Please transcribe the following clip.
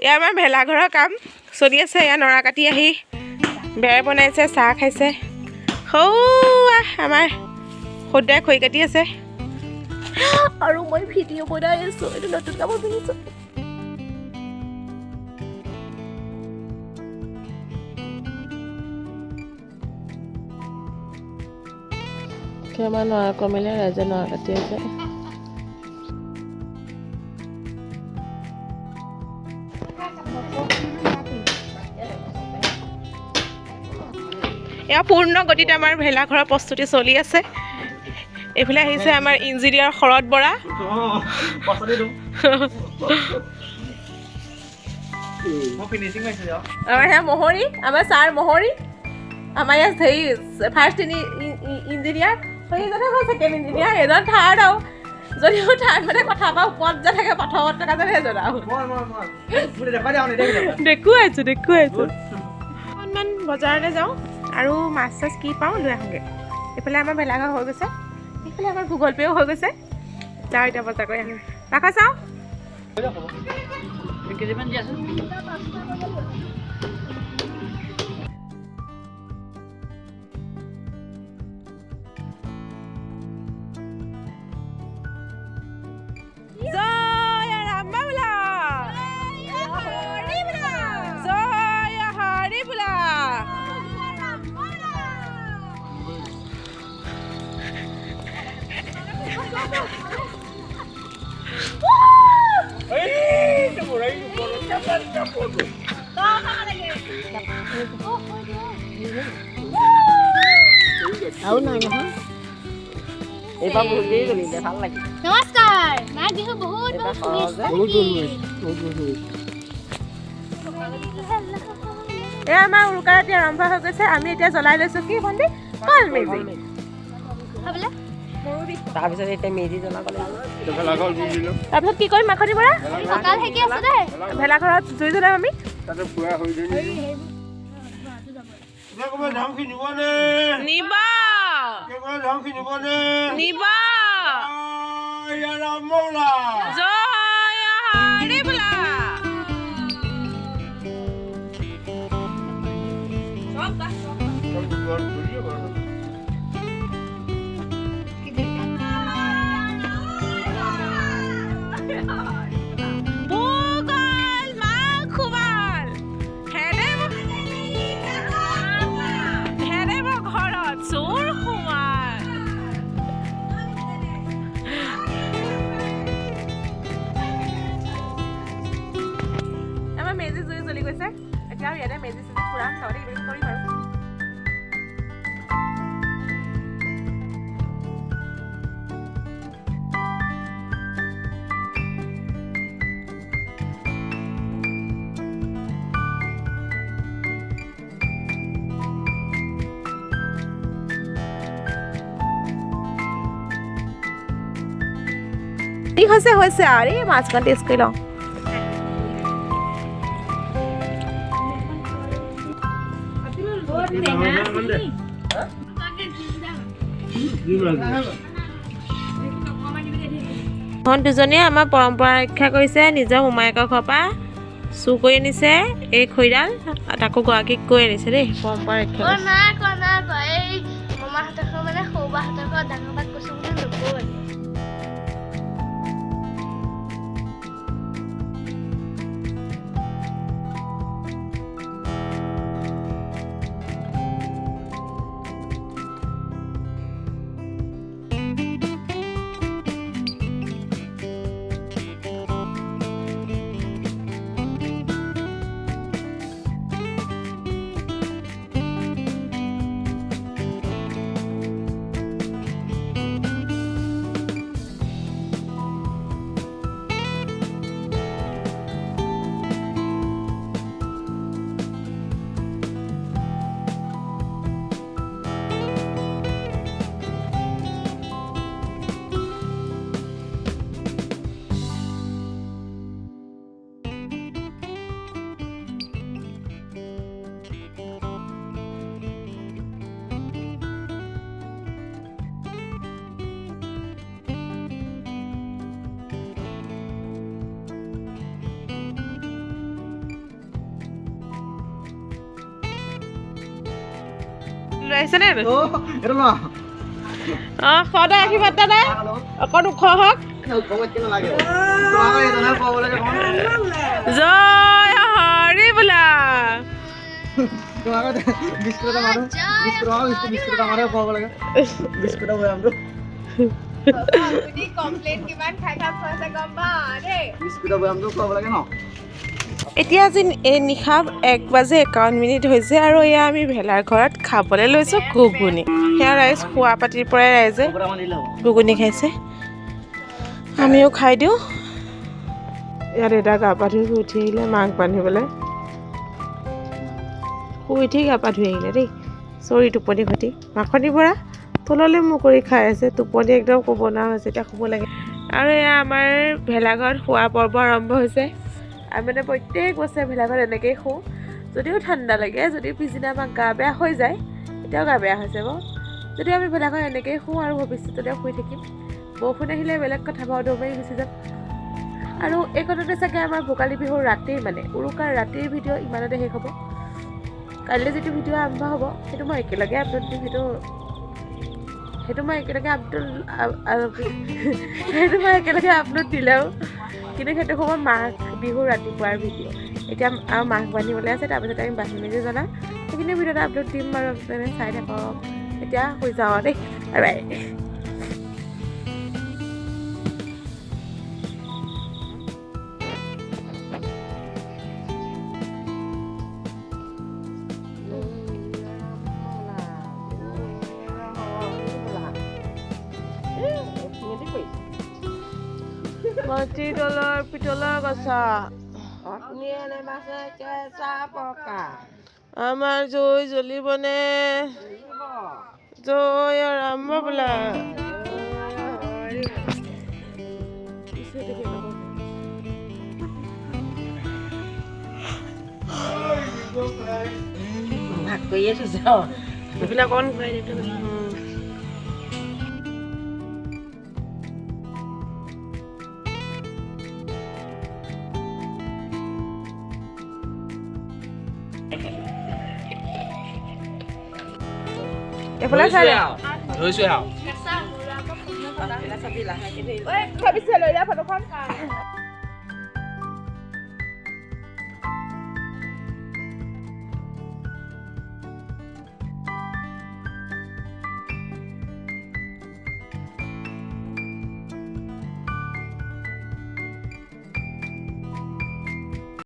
এয়া আমাৰ ভেলাঘৰৰ কাম চলি আছে। এয়া নৰা কাটি আহি বেৰ বনাইছে, চাহ খাইছে। আমাৰ সদায় খৰি কাটি আছে আৰু মই ভিডিঅ' বনাই আছোঁ। এইটো নতুন কাপোৰ পিন্ধিছোঁ। আমাৰ নৰা কমিলে ৰাইজে নৰা কাটি আছে। এয়া পূৰ্ণ গতিত আমাৰ ভেলাঘৰৰ প্ৰস্তুতি চলি আছে। এইফালে আহিছে আমাৰ ইঞ্জিনিয়াৰ শৰৎ বৰা। আমাৰ সেয়া মহৰী, আমাৰ ছাৰ মহৰী। আমাৰ ইয়াত হেৰি ফাৰ্ষ্ট ইঞ্জিনিয়াৰ, ছেকেণ্ড ইঞ্জিনিয়াৰ, এজন থাৰ্ড আৰু যদিও থাৰ্ড মানে কথা পা ওপৰত যে থাকে প্ৰথমত থকা যেন এজন আৰু দেখুৱাইছোঁ। অকণমান বজাৰলৈ যাওঁ আৰু মাছ চাছ কি পাওঁ লৈ আহোঁগৈ। এইফালে আমাৰ ভেলাঘৰ হৈ গৈছে, এইফালে আমাৰ গুগল পে'ও হৈ গৈছে। যাওঁ এতিয়া বজাৰ কৰি আহোঁ। ৰাখা চাওঁ। নমস্কাৰ, মাঘ বিহু বহুত শুভেচ্ছা। এয়া আমাৰ উৰুকা ৰাতি আৰম্ভ হৈ গৈছে। আমি এতিয়া জ্বলাই লৈছোঁ কি ভণ্টি? কল মেজি। তাৰপিছত এতিয়া মেজি জ্বলাব লাগিব। তাৰপিছত কি কৰিম মাখনি বৰা? ভেলাঘৰত জুই জ্বলাম আমি। নিবা মেজি জুই জ্বলি গৈছে। এতিয়া আৰু ইয়াতে মেজি চেজি ফুৰাম, লগতে কিবা কিবি কৰিম আৰু। ঠিক হৈছে আৰু এই মাছখন টেষ্ট কৰি লওঁ। দুজনীয়ে আমাৰ পৰম্পৰা ৰক্ষা কৰিছে। নিজৰ মোমায়েকৰ ঘৰৰ পৰা চুৰ কৰি আনিছে এই খৰিডাল, তাকো গৰাকীক কৈ আনিছে দেই। পৰম্পৰা ৰক্ষা লৈ আহিছেনে এইটো ল অঁ সদায় আশীৰ্বাদ দাদা অকণ ওখ হওক জয় হৰি বোলা বিস্কুট এটা মাৰো খুৱাব লাগে বিস্কুট বৈয়ামটো বিস্কুট বৈয়ামটো খুৱাব লাগে ন এতিয়া আজি নিশা 1:51 হৈছে আৰু এয়া আমি ভেলাৰ ঘৰত খাবলৈ লৈছোঁ ঘুগুনি সেয়া ৰাইজ খোৱা পাতিৰ পৰাই ৰাইজে ঘুগুনি খাইছে আমিও খাই দিওঁ ইয়াত এটা গা পা ধুই উঠি আহিলে মাক বান্ধিবলৈ শুই উঠি গা পা ধুই আহিলে দেই চৰি টোপনি ঘটি মাখনি পৰা তললৈ মোৰ কৰি খাই আছে টোপনি একদম ক'ব নোৱাৰা হৈছে এতিয়া শুব লাগে আৰু এয়া আমাৰ ভেলাঘৰত শোৱা পৰ্ব আৰম্ভ হৈছে আমি মানে প্ৰত্যেক বছৰে ভেলাঘৰত এনেকৈয়ে শুওঁ যদিও ঠাণ্ডা লাগে যদিও পিছদিনা আমাক গা বেয়া হৈ যায় এতিয়াও গা বেয়া হৈছে বাৰু যদিও আমি ভেলাঘৰত এনেকৈয়ে শুওঁ আৰু ভৱিষ্যততে শুই থাকিম বৰষুণ আহিলে বেলেগ কথা বাৰু দৌৰ মাৰি গুচি যাম আৰু এই কথাতে চাগে আমাৰ ভোগালী বিহুৰ ৰাতিৰ মানে উৰুকাৰ ৰাতিৰ ভিডিঅ' ইমানতে শেষ হ'ব কাইলৈ যিটো ভিডিঅ' আৰম্ভ হ'ব সেইটো মই একেলগে আপলোড দিম সেইটো মই একেলগে আপলোড দিলেও কিন্তু সেইটো হ'ব মাঘ বিহুৰ ৰাতিপুৱাৰ ভিডিঅ' এতিয়া আৰু মাঘ বান্ধিবলৈ আছে তাৰপিছত আমি বান্ধি মেলি জনাম সেইখিনি ভিডিঅ'ত আপলোড দিম বাৰু তেনে চাই থাকক এতিয়া শুই যাওঁ দেই বাই বাই মাটি তলৰ পিতলৰ গছা আমাৰ জয় জ্বলিবনে জয় ৰাম বোলা ভাগ কৰিয়ে থৈছে এইবিলাক অকণ খুৱাই দিবলৈ এইফালে চাই ধৰিছোঁ আৰু ভাবিছে লৈ যা ফটোখন